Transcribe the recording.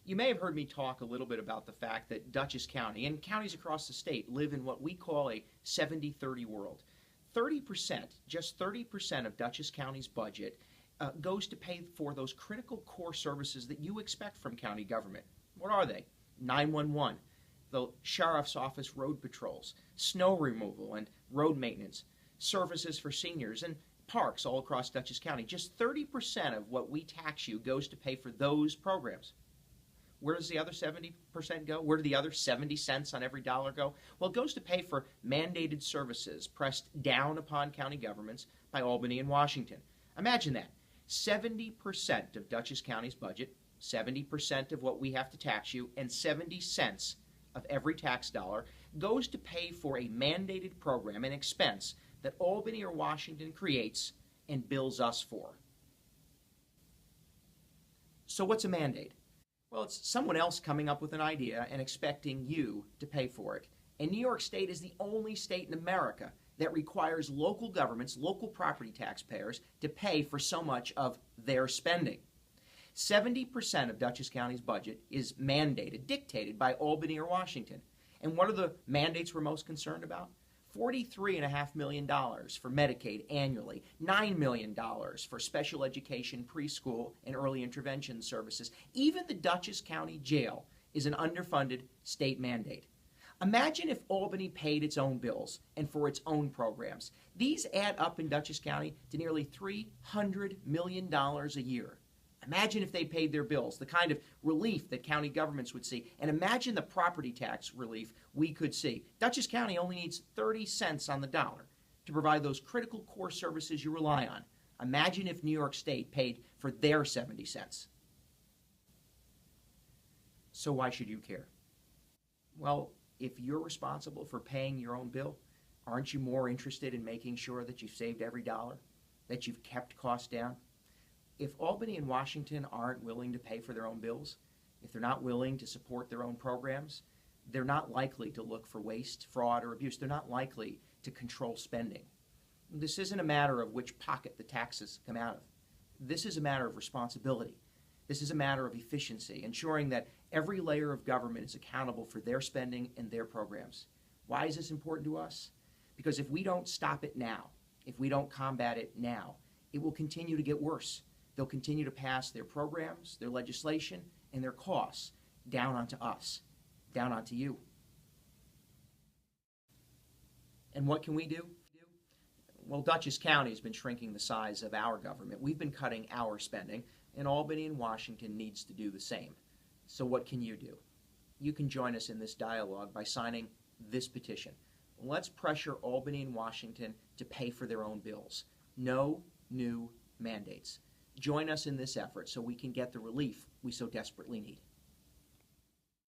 You may have heard me talk a little bit about the fact that Dutchess County and counties across the state live in what we call a 70-30 world. 30%, just 30% of Dutchess County's budget goes to pay for those critical core services that you expect from county government. What are they? 911, the sheriff's office road patrols, snow removal and road maintenance, services for seniors, and parks all across Dutchess County. Just 30% of what we tax you goes to pay for those programs. Where does the other 70% go? Where do the other 70 cents on every dollar go? Well, it goes to pay for mandated services pressed down upon county governments by Albany and Washington. Imagine that. 70% of Dutchess County's budget, 70% of what we have to tax you, and 70 cents of every tax dollar goes to pay for a mandated program and expense that Albany or Washington creates and bills us for. So what's a mandate? Well, it's someone else coming up with an idea and expecting you to pay for it. And New York State is the only state in America that requires local governments, local property taxpayers, to pay for so much of their spending. 70% of Dutchess County's budget is mandated, dictated by Albany or Washington. And what are the mandates we're most concerned about? $43.5 million for Medicaid annually, $9 million for special education, preschool, and early intervention services. Even the Dutchess County Jail is an underfunded state mandate. Imagine if Albany paid its own bills and for its own programs. These add up in Dutchess County to nearly $300 million a year. Imagine if they paid their bills, the kind of relief that county governments would see. And imagine the property tax relief we could see. Dutchess County only needs 30 cents on the dollar to provide those critical core services you rely on. Imagine if New York State paid for their 70 cents. So why should you care? Well, if you're responsible for paying your own bill, aren't you more interested in making sure that you've saved every dollar, that you've kept costs down? If Albany and Washington aren't willing to pay for their own bills, if they're not willing to support their own programs, they're not likely to look for waste, fraud, or abuse. They're not likely to control spending. This isn't a matter of which pocket the taxes come out of. This is a matter of responsibility. This is a matter of efficiency, ensuring that every layer of government is accountable for their spending and their programs. Why is this important to us? Because if we don't stop it now, if we don't combat it now, it will continue to get worse. They'll continue to pass their programs, their legislation, and their costs down onto us, down onto you. And what can we do? Well, Dutchess County has been shrinking the size of our government. We've been cutting our spending, and Albany and Washington needs to do the same. So what can you do? You can join us in this dialogue by signing this petition. Let's pressure Albany and Washington to pay for their own bills. No new mandates. Join us in this effort so we can get the relief we so desperately need.